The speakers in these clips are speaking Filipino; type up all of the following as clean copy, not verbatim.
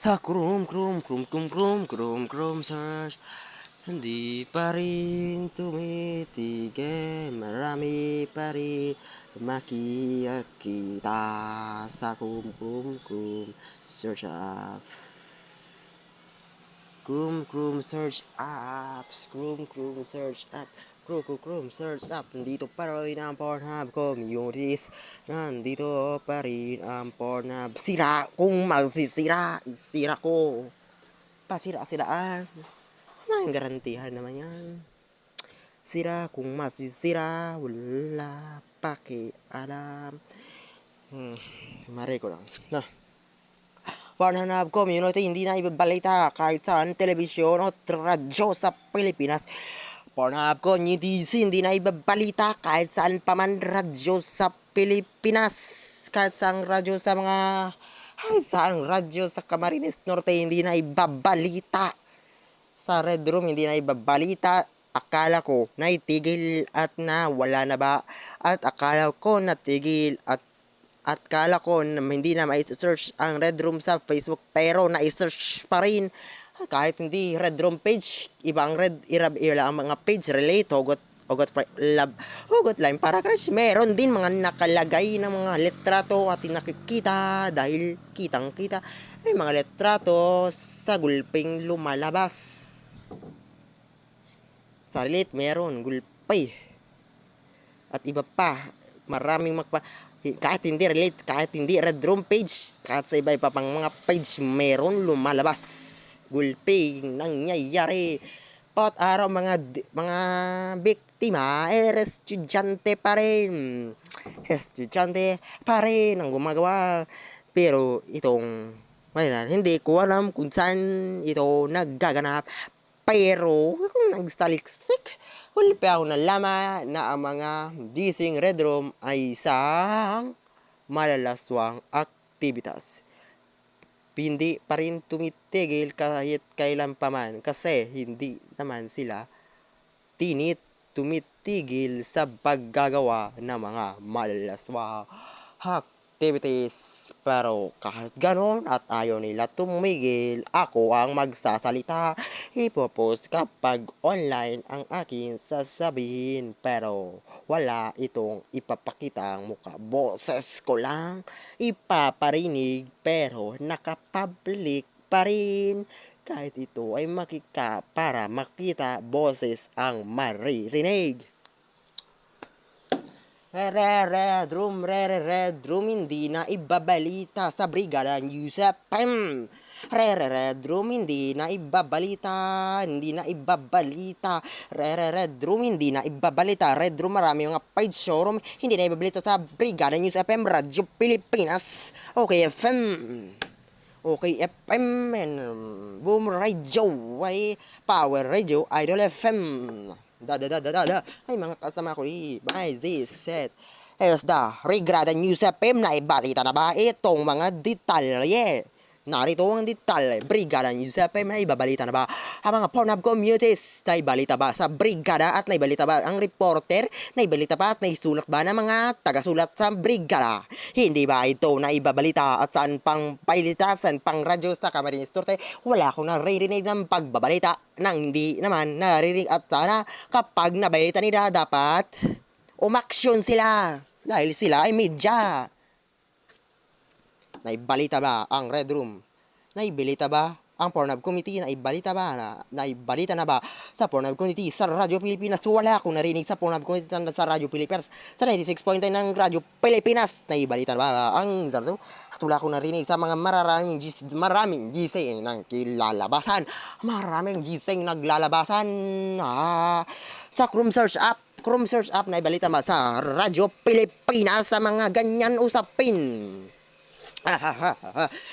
Sa krum search, hindi pa rin tumitigil, marami pa rin makikita sa krum search app. Krum search apps, krum search app. Krum search app, nandito pa rin ang Pornhub communities. Nandito pa rin ang Pornhub. Sira kung magsisira, sira ko. Pasira-siraan. May garantihan naman yan. Sira kung masisira, wala pakialam. Mari ko lang. Pornhub community, hindi na ibabalita kahit saan telebisyon o radyo sa Pilipinas. Pornhub community, hindi na ibabalita kahit saan pa man radyo sa Pilipinas. Kahit saan radyo sa mga... Kahit saan radyo sa Camarines Norte, hindi na ibabalita. Sa Red Room, hindi na ibabalita. Akala ko naitigil at nawala na ba? At akala ko natigil at kala ko na hindi na ma-search ang Red Room sa Facebook, pero na-search pa rin. Kahit hindi Red Room page, ibang ila ang mga page relate, hugot love, hugot line para crush. Meron din mga nakalagay ng mga litrato at nakikita dahil kitang-kita. May mga litrato sa gulping lumalabas. Sa relate, meron gulpay. At iba pa, maraming kahit hindi relate, kahit hindi Red Room page, kahit sa iba pang mga page, meron lumalabas. Gulping nangyayari. Bawat araw mga biktima, estudyante pa rin. Estudyante pa rin ang gumagawa. Pero itong, hindi ko alam kung saan ito naggaganap. Pero kung nagsaliksik, huli pa ako nalaman na ang mga gising Red Room ay isang malalaswang aktibitas. Hindi pa rin tumitigil kahit kailan pa man kasi hindi naman sila tumitigil sa paggagawa ng mga malalaswang activities. Pero kahit ganon at ayaw nila tumigil, ako ang magsasalita. Ipopost kapag online ang aking sasabihin, pero wala itong ipapakitang mukha. Boses ko lang ipaparinig, pero nakapublic pa rin. Kahit ito ay para makita, boses ang maririnig. Red Room, hindi na ibabalita sa Brigada News FM. Red Room, hindi na ibabalita. Red Room, hindi na ibabalita. Red Room, marami mga page showroom, hindi na ibabalita sa Brigada News FM, Radyo Pilipinas. Okay, FM. Okay, FM and Boom Radio, ay Power Radio, Idol FM. Ay mga kasama ko, by this set is the Brigada News FM. Na ibalita na ba itong mga detalye? Narito ang detalye. Brigada News FM, na ibabalita na ba ang mga Pornhub communities? Na ibalita ba sa Brigada at na ibalita ba ang reporter? Na ibalita ba at naisulat ba ng mga tagasulat sa Brigada? Hindi ba ito na ibabalita at saan pang pailita, saan pang radyo sa Camarines Norte? Wala akong naririnig ng pagbabalita nang hindi naman naririnig, at sana kapag nabalita nila dapat umaksyon sila dahil sila ay media. Naibalita ba ang Red Room? Naibalita ba ang Pornhub Committee? Naibalita na ba sa Pornhub Committee sa Radyo Pilipinas? Wala akong narinig sa Pornhub Committee sa Radyo Pilipinas sa 96.9 ng Radyo Pilipinas. Naibalita na ba ang at wala akong narinig sa mga maraming gising ng kilalabasan. Maraming gising naglalabasan sa Chrome Search app. Naibalita ba sa Radyo Pilipinas sa mga ganyan usapin?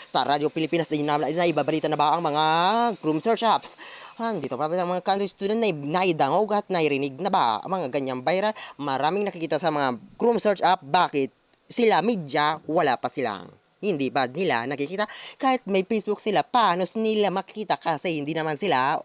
Sa Radyo Pilipinas din na ibabalita na ba ang mga Chrome Search apps? Dito pa ang mga country student na naidangog at nairinig na ba ang mga ganyang viral? Maraming nakikita sa mga Chrome Search app. Bakit sila media wala pa silang? Hindi ba nila nakikita? Kahit may Facebook sila, paano nila makikita? Kasi hindi naman sila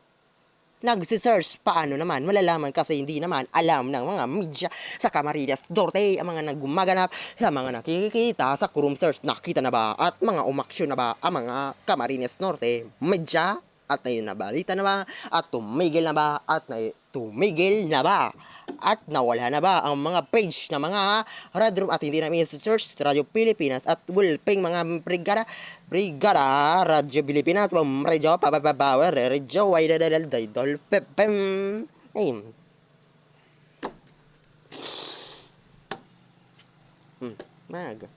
nagsisearch. Paano naman malalaman kasi hindi naman alam ng mga media sa Camarines Norte ang mga naggumaganap sa mga nakikita sa Kurum Search. Nakita na ba at mga umaksyon na ba ang mga Camarines Norte media? At nabalita na ba? At tumigil na ba? At tumigil na ba? At nawala na ba ang mga page na mga Red Room at hindi namin search Radyo Pilipinas at Wulping mga Brigada Radyo Pilipinas Radyo Papapawer Radyo Waidadal Daidol Pepem Name Mag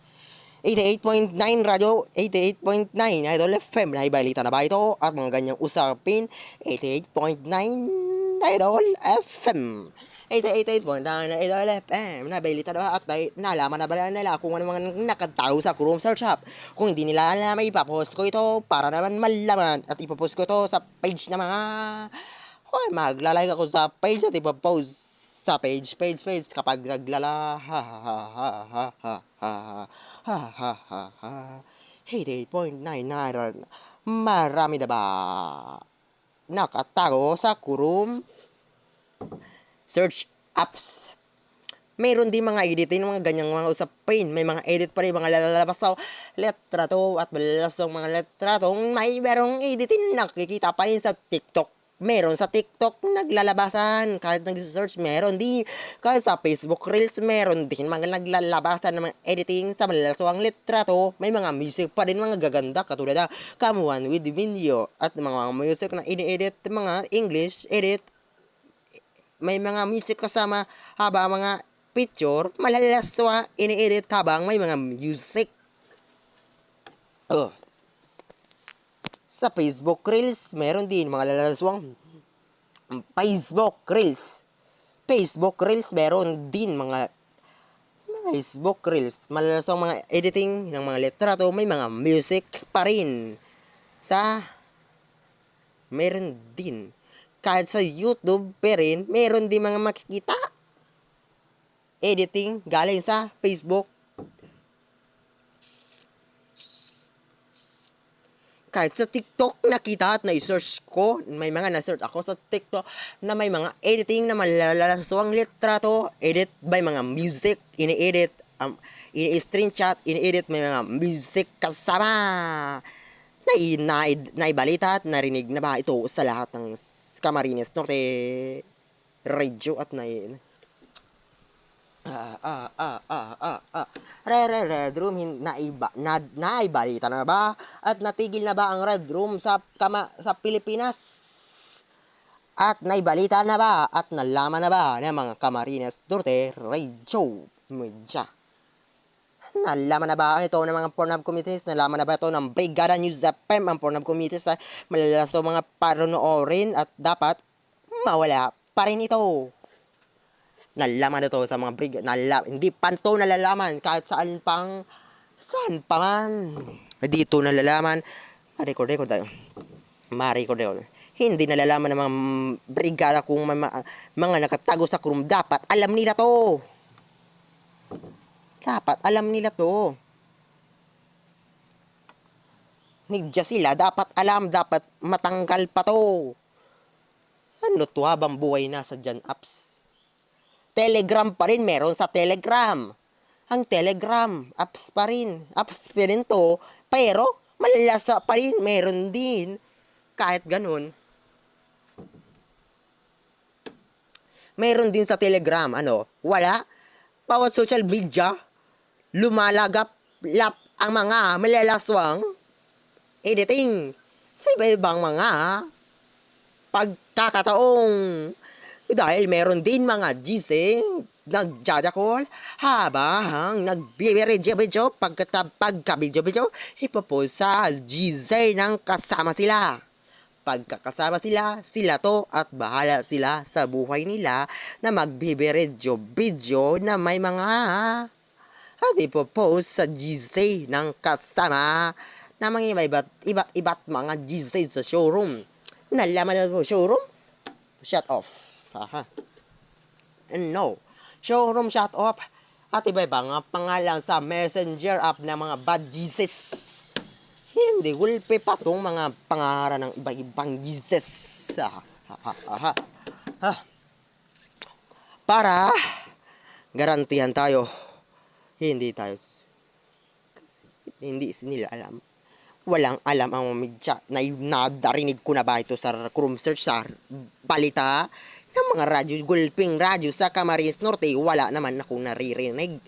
88.9 Radyo 88.9 Idol FM. Naibalita na ba ito? At mga ganyang usapin 88.9 Idol FM 88.9 Idol FM. Naibalita na ba? At nalaman na ba nila kung ano mga nakatago sa Chrome Search App? Kung hindi nila alam, ipapost ko ito para naman malaman. At ipapost ko ito sa page na mga maglalike ako sa page at ipapost sa page kapag naglala ha ha ha ha ha ha ha ha ha ha 88.9 marami na ba nakatago sa Kurum Search Apps? Mayroon din mga editing ng mga ganyang mga usapin. May mga edit pa rin mga lalabas sa letrato at malalas ng mga letratong may merong editing nakikita pa rin sa TikTok. Meron sa TikTok naglalabasan, kahit nag-search meron din, kahit sa Facebook Reels meron din mga naglalabasan ng mga editing sa malalaswang litrato. May mga music pa din mga gaganda katulad na Kamuan with Video at mga music na ini-edit, mga English edit. May mga music kasama habang mga picture malalaswa ini-edit habang may mga music. Sa Facebook Reels, meron din mga lalaswang Facebook Reels. Facebook Reels, meron din mga Facebook Reels. Malalaswang mga editing ng mga litrato, may mga music pa rin. Meron din. Kahit sa YouTube pa rin, meron din mga makikita. Editing galing sa Facebook. Kahit sa TikTok nakita at na-search ko, may mga na-search ako sa TikTok na may mga editing na malalaswang litrato, edit by mga music, ini-edit, ini-screenshot, ini-edit, may mga music kasama. Naibalita at narinig na ba ito sa lahat ng Camarines Norte Radio at Red Room naibalita na ba at natigil na ba ang Red Room sa Pilipinas? At naibalita na ba at nalaman na ba ng mga Camarines Norte Radio Media? Nalaman na ba ito ng mga Pornhub committees? Nalaman na ba ito ng Brigada News FM? Ang Pornhub committees na malalas ito mga panonoorin at dapat mawala pa rin ito. Nalaman na ito sa mga brigada. Hindi pa ito nalalaman kahit saan pa man. Dito nalalaman. Ma-record tayo. Hindi nalalaman ng mga brigada kung may mga nakatago sa Kurum. Dapat alam nila to. Media sila, dapat alam, dapat matanggal pa to. Ano to habang buhay na sa Jan Apps? Telegram pa rin, meron sa Telegram. Ang Telegram, apps pa rin to, pero malalasa pa rin, meron din. Kahit ganun, meron din sa Telegram, wala. Bawat social media, lumalagap ang mga malalaswang editing sa iba-ibang mga pagkakataong. Dahil meron din mga gising nagjajakol habang nagbibidyo pagka-video ipopost sa gising ng kasama sila. Pagkakasama sila to at bahala sila sa buhay nila na magbibidyo na may mga ipopost sa gising ng kasama na mga iba't mga gising sa showroom. Nalaman na po showroom? Shut off. No. Showroom shut off. At iba-iba nga pangalan sa messenger app na mga bad Jesus. Hindi gulpe pa tong mga pangaran ng iba-ibang Jesus. Ha. Para garantihan tayo, hindi tayo hindi nila alam. Walang alam ang media na nadarinig ko na ba ito sa Chrome search sa balita ng mga radyo, gulping radyo sa Camarines Norte, wala naman ako naririnig.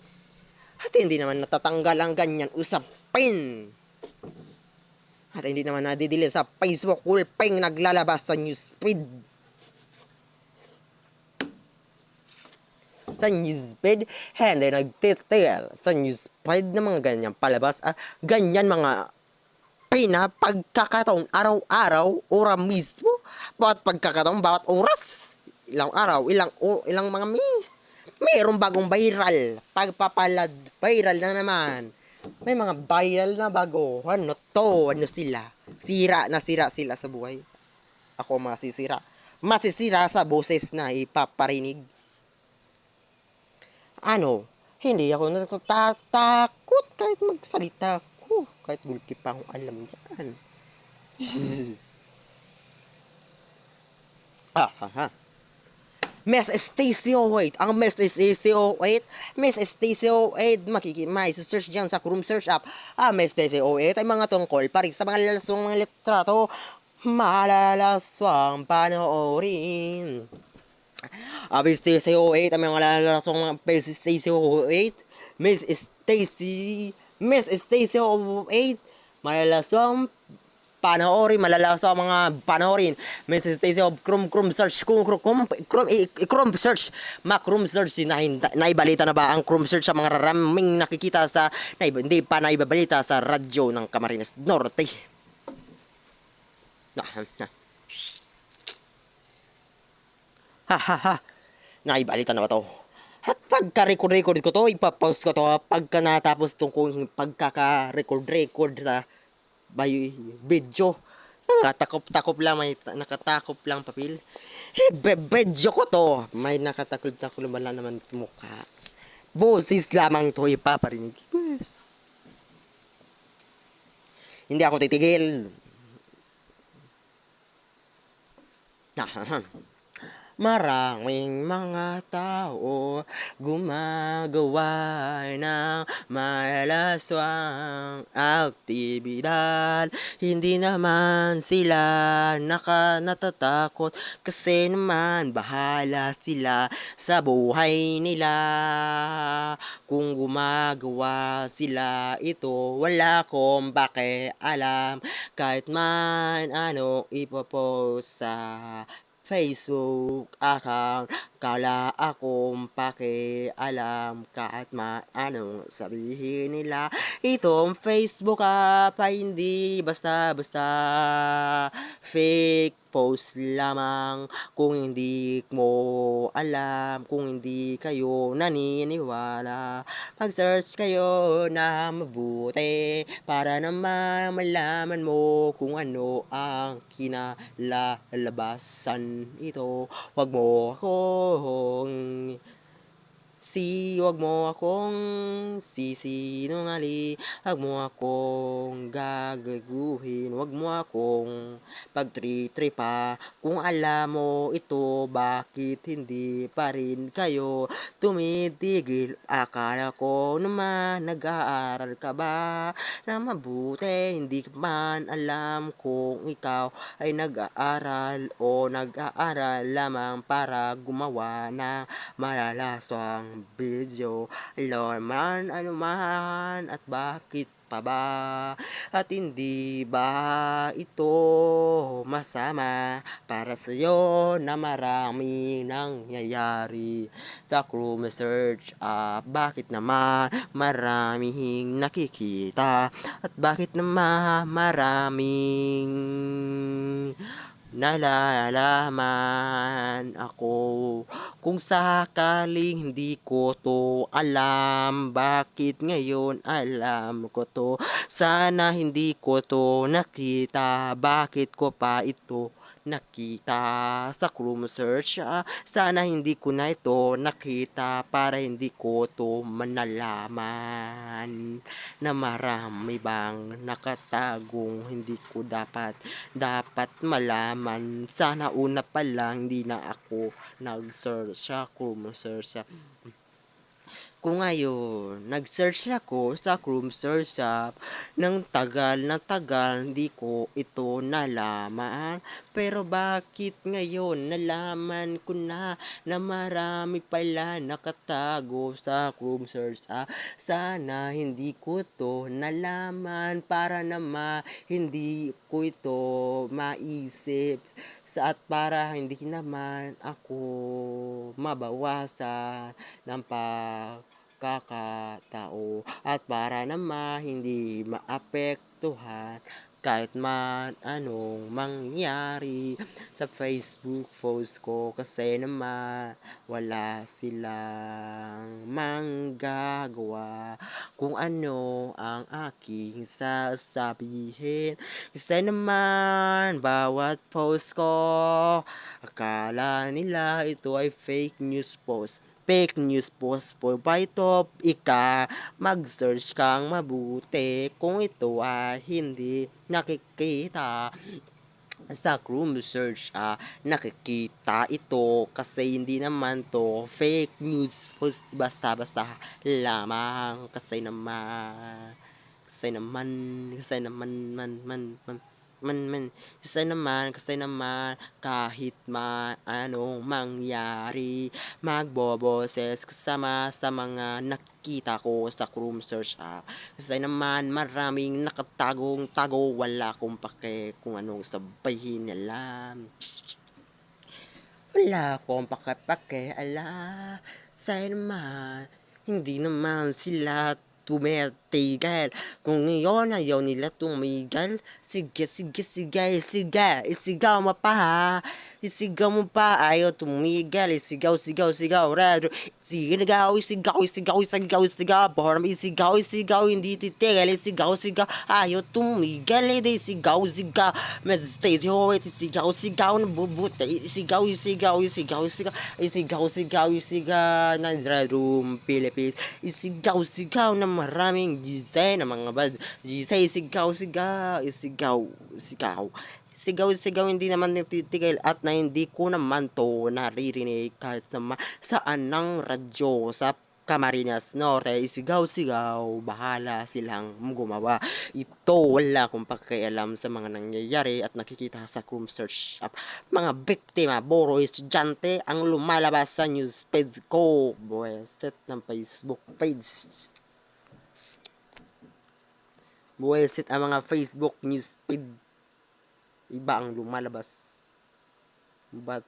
At hindi naman natatanggal ang ganyan usapin. At hindi naman nadidili sa Facebook gulping naglalabas sa newsfeed. Sa newsfeed, hindi nagtitil sa newsfeed ng mga ganyan palabas. Ganyan mga pinapagkakataon araw-araw, ora mismo, bawat pagkakataon, bawat oras, ilang araw, ilang mga mayroong bagong viral, pagpapalad, viral na naman. May mga viral na bago, ano sila, sira sila sa buhay. Ako masisira sa boses na ipaparinig. Hindi ako natatakot kahit magsalita ko, kahit gulpi pa akong alam dyan. Miss Stacy 08, ang Miss Stacy 08, Miss Stacy 08, may search dyan sa Chrome search app. Miss Stacy 08 ay mga tungkol pa rin sa mga lalaswang mga litrato, malalaswang panoorin. Miss Stacy 08 ay mga lalaswang mga Miss Stacy 08, Miss Stacy 08, malalaswang panoorin, malalaswang mga panoorin. Miss Stacy of Chrome search, Chrome search, Chrome search, naibalita na ba ang Chrome search sa mga raraming nakikita sa, hindi pa naibabalita sa radyo ng Camarines Norte. Naibalita na ba to? At pagka-record ko to, ipapost ko to pagka natapos itong kung pagkaka-record sa video. Nakatakop lang, may nakatakop lang papel. Video ko to, may nakatakop lang naman mukha. Boses lamang to ipaparinig. Yes. Hindi ako titigil. Maraming mga tao gumagawa ng malaswang aktibidad. Hindi naman sila natatakot kasi naman bahala sila sa buhay nila. Kung gumagawa sila ito, wala akong pakialam kahit man ano ipopost sa Facebook account, kala akong pakialam kahit anong sabihin nila. Itong Facebook app ay hindi basta-basta fake post lamang. Kung hindi mo alam, kung hindi kayo naniniwala, mag-search kayo na mabuti para naman malaman mo kung ano ang kinalalabasan ito. Huwag mo akong sisinungaling, huwag mo akong gagaguhin, huwag mo akong pagtritripa. Kung alam mo ito, bakit hindi pa rin kayo tumitigil? Akala ko naman nag-aaral ka ba na mabuti, hindi man alam kung ikaw ay nag-aaral o nag-aaral lamang para gumawa ng malalaswang video. Ano man at bakit pa ba? At hindi ba ito masama para sa'yo na marami nangyayari sa Chrome search app? Bakit naman maraming nakikita? At bakit naman maraming nalalaman ako? Kung sakaling hindi ko to alam, bakit ngayon alam ko to? Sana hindi ko to nakita, bakit ko pa ito nakita sa Chrome search. Sana hindi ko na ito nakita para hindi ko to manalaman na marami bang nakatagong hindi ko dapat malaman. Sana una pa lang hindi na ako nag-search sa Chrome search. Kung ngayon, nag-search ako sa Chrome search ng tagal, hindi ko ito nalaman. Pero bakit ngayon nalaman ko na marami pala nakatago sa Chrome search Sana hindi ko to nalaman para naman hindi ko ito maisip at para hindi naman ako mabawasan ng pagkakatao at para naman hindi maapektuhan kahit man anong mangyari sa Facebook post ko kasi naman wala silang manggagawa kung ano ang aking sasabihin kasi naman bawat post ko akala nila ito ay fake news post po ba ito? Mag-search kang mabuti kung ito ay hindi nakikita sa Chrome search. Nakikita ito kasi hindi naman to fake news post basta-basta lamang kasi naman kahit anong mangyari magboboses kasama sa mga nakikita ko sa Chrome search kasi naman maraming nakatagong tago wala akong pake kung anong sabihin nila wala akong pake kasi naman hindi naman sila tumitigil. Kung ngayon ayaw nila tumigil, sige, isigaw mo pa ha. Isigaw mo pa, ayaw tumigil, isigaw, red. Isigaw, borm, isigaw, hindi titigil, isigaw, ayaw tumigil, hindi isigaw, Stacey Hoyt, isigaw, nabubuti, isigaw, ng Red Room, Philippines, isigaw na maraming gisay na mga bad, gisay, sigaw, hindi naman natitigil at na hindi ko naman to naririnig kahit saan ng radyo sa Camarines Norte, sigaw, bahala silang gumawa. Ito, wala akong pakialam sa mga nangyayari at nakikita sa Chrome search up. Mga biktima, boro, estudyante ang lumalabas sa news page ko. Buweset ng Facebook page. Buweset ang mga Facebook news feed. Iba ang lumalabas. But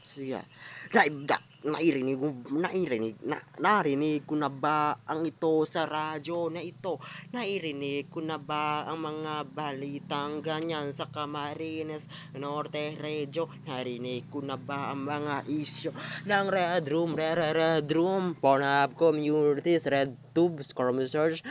Sige. Narinig ko na ba ang ito sa radyo na ito? Nairinig ko na ba ang mga balitang ganyan sa Camarines Norte Radio? Narinig ko na ba ang mga isyo ng Red Room, Pornhub Communities, Red Tubes, Chrome Search,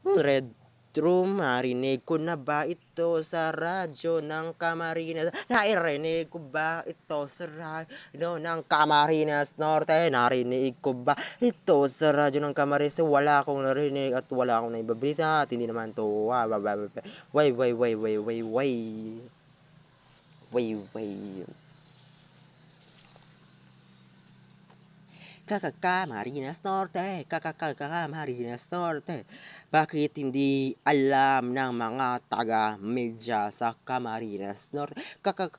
Red Room, narinig ko na ba ito sa radyo ng Camarines? Narinig ko ba ito sa radyo ng Camarines Norte? Narinig ko ba ito sa radyo ng Camarines? Wala akong narinig at wala akong naibabalita at hindi naman to Camarines Norte, Camarines Norte. Bakit hindi alam ng mga taga-media sa Camarines Norte?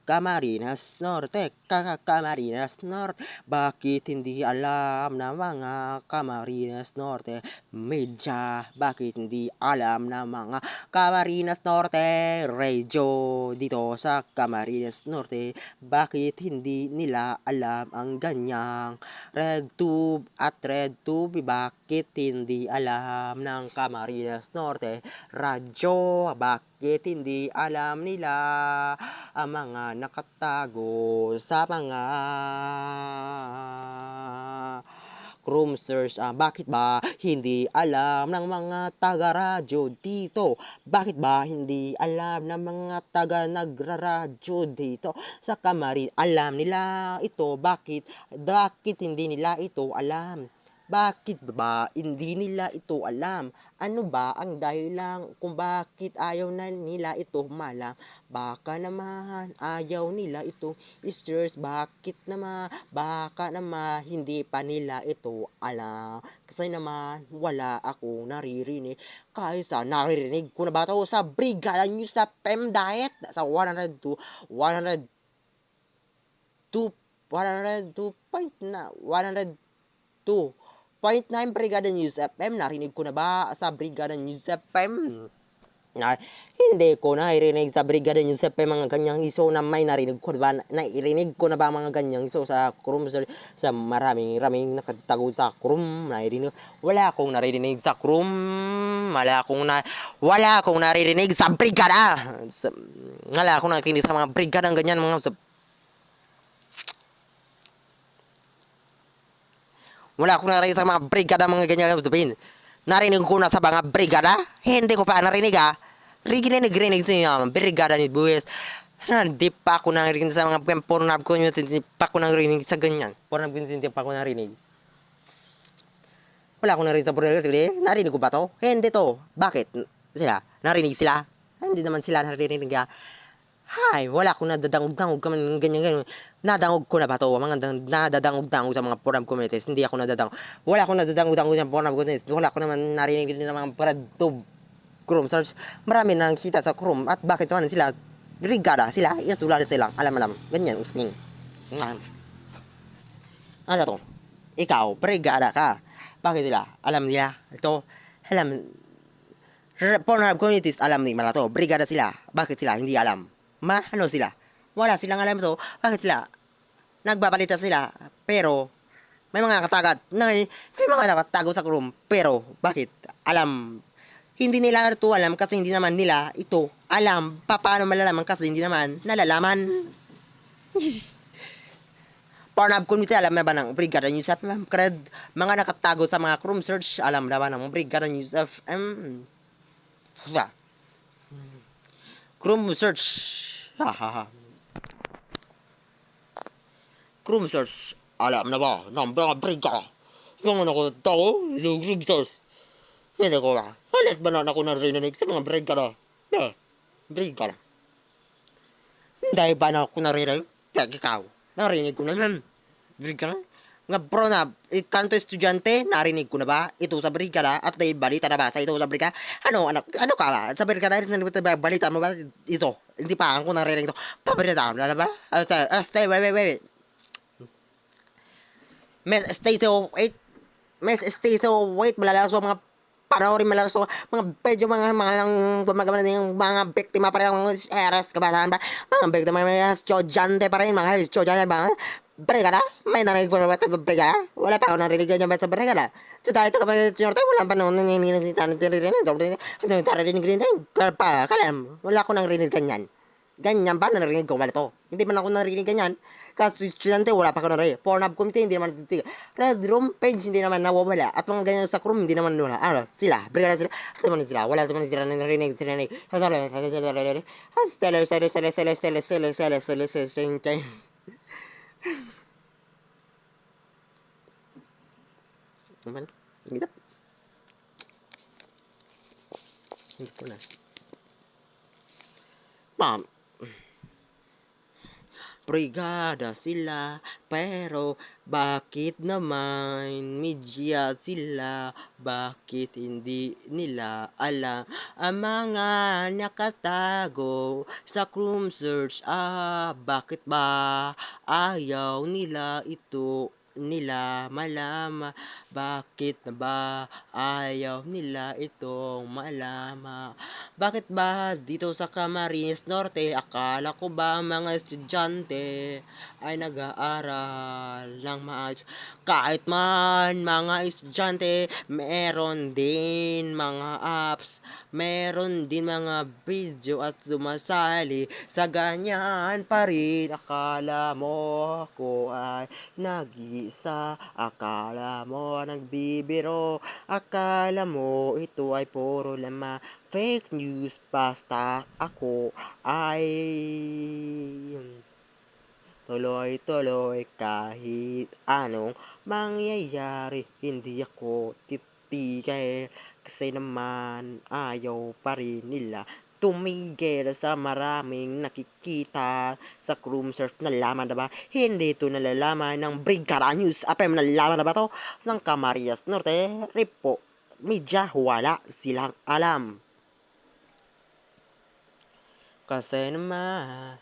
Camarines Norte, Camarines Norte. Bakit hindi alam ng mga Camarines Norte? Media, bakit hindi alam ng mga Camarines Norte? Radio dito sa Camarines Norte. Bakit hindi nila alam ang ganyang RedTube at RedTube, bakit hindi alam ng Camarines Norte? Radyo, bakit hindi alam nila ang mga nakatago sa mga Chromsters? Bakit ba hindi alam ng mga taga-radyo dito? Bakit ba hindi alam ng mga taga-nagraradyo dito sa Camarines? Alam nila ito, bakit hindi nila ito alam? Bakit ba hindi nila ito alam? Ano ba ang dahilan kung bakit ayaw na nila ito malam? Baka naman ayaw nila ito stress. Baka naman hindi pa nila ito alam. Kasi naman wala akong naririnig. Kaysa naririnig ko na ba ito sa Brigada News sa FM Diet sa 102 102.9 Brigada News FM. Narinig ko na ba sa Brigada News FM? Hindi ko naririnig sa Brigada News FM mga ganyang iso na may narinig ko ba? Nairinig ko na ba mga ganyang iso sa Chrome, sa maraming nakatago sa Chrome? Narinig. Wala akong naririnig sa Chrome. Wala akong naririnig sa Brigada. Wala akong naririnig sa mga Brigada ng ganyan mga Wala akong narinig sa mga brigada mga ganyan sabihin. Narinig ko na sa mga brigada? Hindi ko pa narinig Rinig sa brigada ni Buwes. Hindi pa ako narinig sa mga pornab ko. Hindi pa ako narinig sa ganyan. Pornab ko hindi pa ako narinig. Wala akong narinig sa brigada. Narinig ko ba to? Hindi to. Bakit? Sila? Narinig sila? Hindi naman sila narinig Hay, wala akong nadadangog-dangog ka man ganyan. Nadangog ko na ba to? Mga nadadangog-dangog sa mga forum communities. Hindi ako nadadangog. Wala akong nadadangog-dangog sa forum communities. Wala ko naman narinig din ng mga PredTube Chrome search. Marami nang kita sa Chrome. At bakit naman sila? Brigada sila. Tulad sila. Alam. Ganyan. Usking. Ano to? Ikaw, brigada ka. Bakit sila? Alam nila. Ito. Pornhub communities, alam nila to. Brigada sila. Bakit sila? Hindi alam. Ano sila? Wala silang alam to. Bakit sila? Nagbabalita sila. Pero, may mga nakatago sa Chrome. Pero, bakit? Alam. Hindi nila ito alam kasi hindi naman nila ito alam. Paano malalaman kasi hindi naman nalalaman. Pornhub community, alam na ba ng Brigada News FM? Mga nakatago sa mga Chrome search, alam na ba ng Brigada News FM? Chrome search. Chrome search. Alam na ba ng mga brigada? Yung ako tao, yung search. Hindi ko ba? Halit ba na ako narinig sa mga brigada? Brigada. Dahil ba na ako narinig? Ikaw. Narinig ko na yan. Brigada? Nga bro na, kanto estudyante, narinig ko na ba? Ito sa brigada at may balita na ba sa ito sa brigada? Ano ka ba? Sa brigada, balita mo ba? Ito, hindi pa ako narinig ito. Pabalita mo na ba? Wait. Miss stay so wait, malalas mga panoorin malalas mga medyo mga mga biktima pa rin mga eras kabataan pa mga biktima mga estudyante pa rin mga estudyante ba brigada? May narinig po na ba sa brigada? Wala pa ako narinig ganyan ba sa brigada? Sa tayo ito kapag sinurte, wala pa noon nanininig kalam, wala ko nang rinig ganyan. Ganyan ba narinig ko wala to? Hindi man ako narinig ganyan. Kasi estudyante, wala pa ako narinig. Pornhub committee, hindi naman natitig. Red room page, hindi naman nawawala. At mga ganyan sa Chrome, hindi naman nawala. Sila, brigada sila. Ano naman sila? Wala naman sila narinig. Naman, hindi ko na. Ma'am, brigada sila, pero bakit naman media sila? Bakit hindi nila alam ang mga nakatago sa Chrome search? Bakit ba ayaw nila ito nila malaman? Bakit na ba ayaw nila itong malaman? Bakit ba dito sa Camarines Norte, akala ko ba mga estudyante ay nag-aaral ng maayos? Kahit man mga estudyante, meron din mga apps, meron din mga video at sumasali sa ganyan pa rin. Akala mo ako ay nag-iisa, akala mo nagbibiro, akala mo ito ay puro lama, fake news, basta ako ay tuloy-tuloy kahit anong mangyayari, hindi ako titigil kasi naman ayaw pa rin nila tumigil sa maraming nakikita sa Chrome search. Nalaman na ba? Hindi ito nalalaman ng Brigada News FM. Nalaman na ba to ng Camarines Norte? Repo Media, wala silang alam. Kasi naman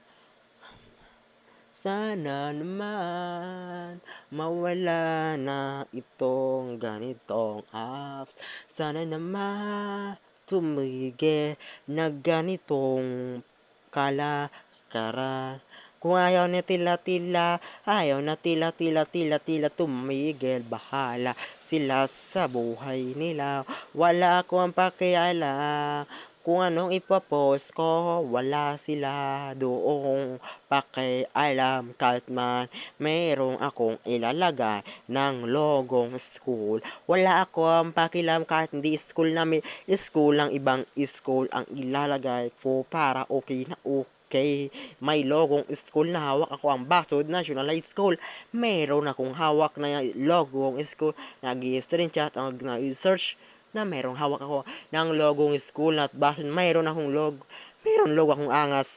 sana naman mawala na itong ganitong apps. Sana naman tumigil na ganitong kalakaran. Kung ayaw na tila-tila, ayaw na tila-tila tumigil, bahala sila sa buhay nila. Wala akong pakialam kung anong ipopost ko, wala sila doong pakialam. Kahit man mayroong akong ilalagay ng logong school, wala akong pakialam kahit hindi school namin, school ng ibang school ang ilalagay ko para okay na okay. May logong school na hawak ako, ang Basod National High School. Meron akong hawak na logong school, nag-screenshot, nag-search na merong hawak ako ng logong school at Basod. Meron logo akong angas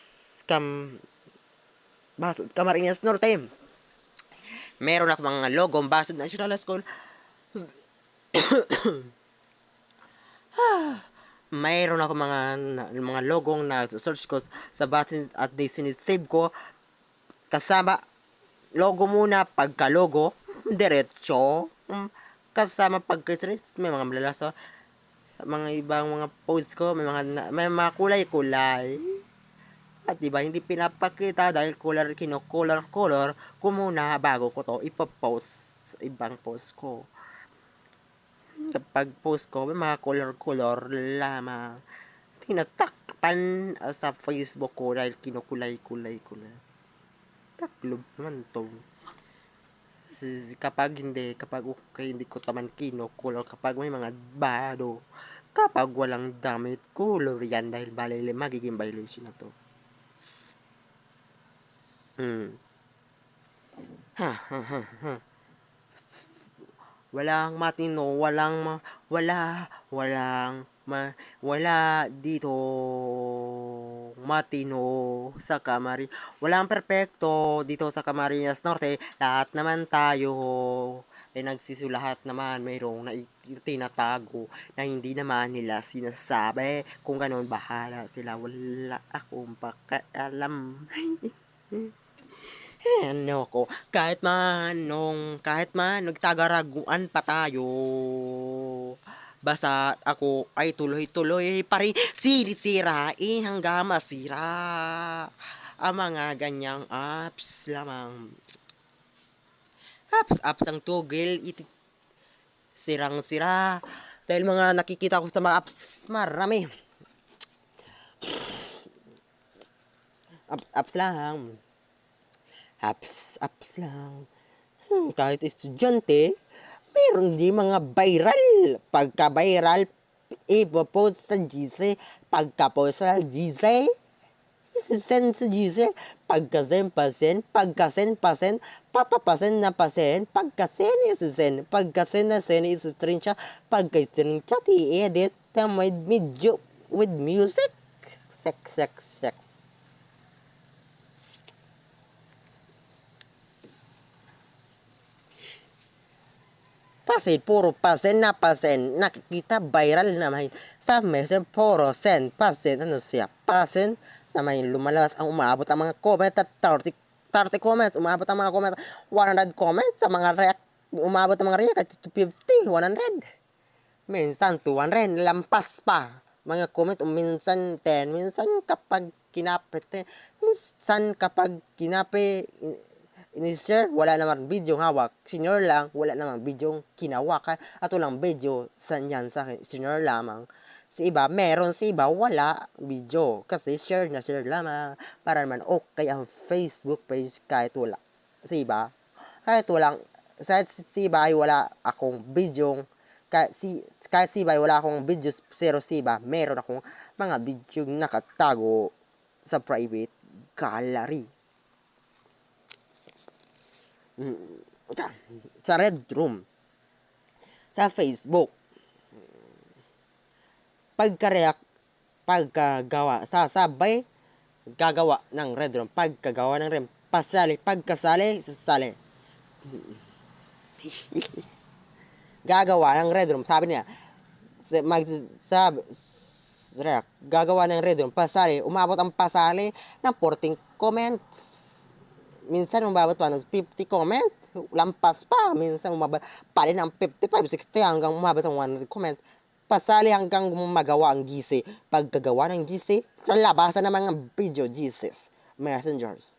Basod Camarines Norte. Meron akong mga logong Basod National School. Mayroon ako mga logong na search ko sa Basod at sinisave ko kasama logo muna, pagka logo diretso kasama pagka-search. May mga malalaso, mga ibang mga posts ko, may mga kulay-kulay. At diba, hindi pinapakita dahil kino-color ko muna bago ko to ipopost sa ibang post ko. Kapag post ko, may mga color lamang. Tinatakpan sa Facebook ko dahil kinukulay-kulay. Taklob naman to. Kapag okay, hindi ko taman kinukulor. Kapag may mga bado, kapag walang damit, color yan dahil magiging violation na to. Walang matino, wala dito matino sa Camarines. Walang perpekto dito sa Camarines Norte. Lahat naman tayo ay lahat naman mayroong na tinatago na hindi naman nila sinasabi. Kung ganoon, bahala sila. Wala akong pakialam. Ano ko, kahit man nagtagaraguan pa tayo, basta ako ay tuloy-tuloy pa rin sinisirain hanggang masira ang mga ganyang apps lamang. Apps ang tugil, sirang-sira. Dahil mga nakikita ko sa mga apps, marami. Apps lang. Apps lang. Kahit estudyante, meron di mga viral. Pagka-viral, ipopost sa GC. Pagka-post sa GC, isisend sa GC. Pagka-send, papapasen na pasen. Pagka-send, isisend. Pagka-send na send, isi-screenshot. Pagka-screenshot, i-edit. With music. Sex. pasin, puro pasin na pasin. Nakikita viral naman sa messenger, puro send, pasin. Ano siya? Pasin naman lumalabas ang umabot ang mga comment at 30 comments. Umabot ang mga comment, 100 comments sa mga react. Umabot ang mga react at 250, 100. Minsan 200, lampas pa. Mga comment, minsan 10, minsan kapag kinapit, minsan kapag kinapi, ini-share, wala namang video hawak. Senior lang, wala namang video kinawakan. At walang video sa yan sa akin. Senior lamang. Si iba, meron. Si iba, wala video. Kasi share na share lamang. Para naman okay ang Facebook page kahit wala. Si iba, kahit walang, kahit si iba ay wala akong video. Kahit si iba ay wala akong videos. Pero si iba, meron akong mga video nakatago sa private gallery. Sa Red Room, sa Facebook, pagkagawa, sasabay, gagawa ng Red Room, pagkagawa ng Red Room, pagkasali, sasali. Gagawa ng Red Room, sabi niya, gagawa ng Red Room, pasali, umabot ang pasali ng 14 comments. Minsan umabot pa ng 50 comment, lampas pa, minsan umabot pa rin ng 55, 60 hanggang umabot ng 100 comment. Pasali hanggang magawa ang GC. Pagkagawa ng GC, labasan ng mga video GCs, messengers.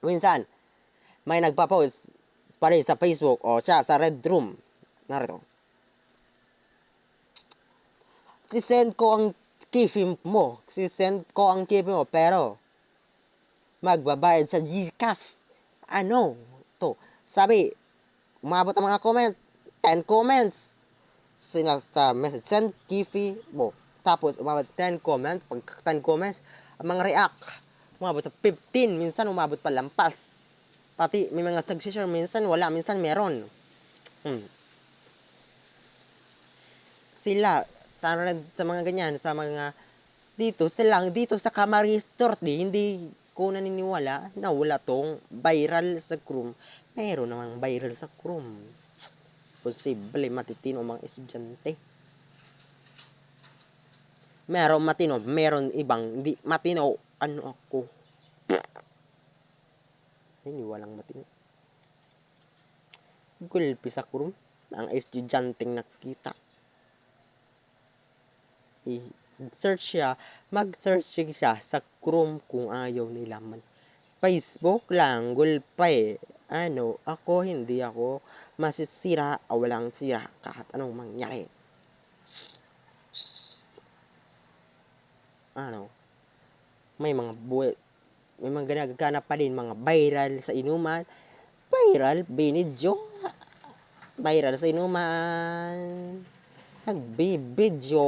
Minsan, may nagpa-post pa rin sa Facebook o sa Red Room. Narito. Sisend ko ang key-film mo. Pero magbabayad sa Gcash. Ano? To. Sabi, umabot ang mga comment. 10 comments. Sa message send, Kifi mo. Tapos, umabot 10 comments. Pag 10 comments, ang mga react. Umabot sa 15. Minsan, umabot pa lampas. Pati, may mga nag-share. Minsan, wala. Minsan, meron. Sila, sa mga ganyan, sa mga dito sa Camarines Norte, hindi ko naniniwala na wala tong viral sa Chrome. Meron namang viral sa Chrome. Posible matitino mga estudyante. Meron matino, meron ibang hindi matino. Ano ako? Naniniwalang matino. Gulpi sa Chrome ang estudyanteng nakita. Mag-search siya sa Chrome kung ayaw nila man. Facebook lang, gulpay. Hindi ako masisira o walang sira kahit anong mangyari. May mga ganaganap pa din mga viral sa inuman. Viral sa inuman. Nagbibidyo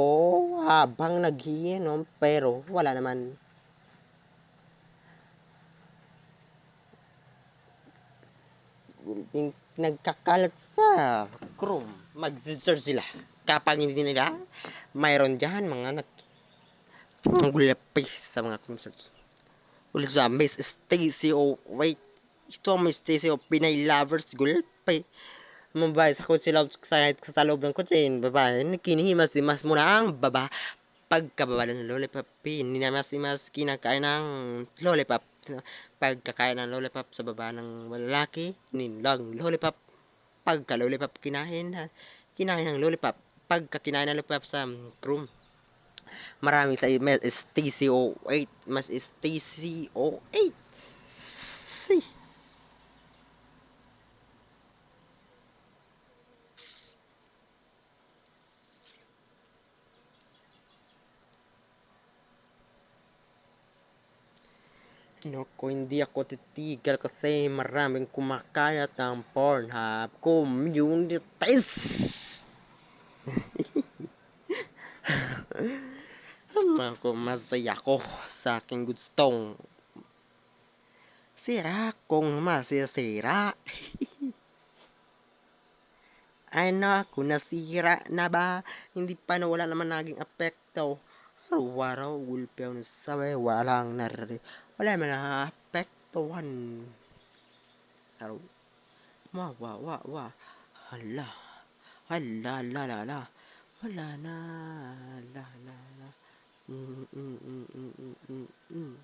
habang naghiinom pero wala naman. Nagkakalat sa Chrome. Mag-search sila. Kapag hindi nila, mayroon dyan mga gulapis sa mga Chrome search. Ulit sa Miss Stacy o wait. Ito ang Miss Stacy o Pinay Lovers gulapay. Mabay sa kotse sa loob ng kotse, babae, kinihimas-himas mo na ang baba. Pagkababa ng lollipop, hinihimas-himas kinakain ng lollipop. Pagkakain ng lollipop sa baba ng lalaki, nilang lollipop. Pagka-lollipop kinain ng lollipop. Pagka-kinain ng lollipop sa Chrome. Maraming sa email, Stacy 08, mas Stacy 08. Naku, hindi ako titigil kasi maraming kumakayat ng Pornhub communities. Naku, masaya ko sa aking gustong sira kung masisira. Ako nasira na ba? Hindi pa na wala naman naging apekto. Araw-araw, gulpi ako nasabi, walang wala naman na-apektuhan. Wow. Hala. Hala, la, la, la. Wala na. La, la, la. Mm, mm, mm, mm, mm, mm, mm.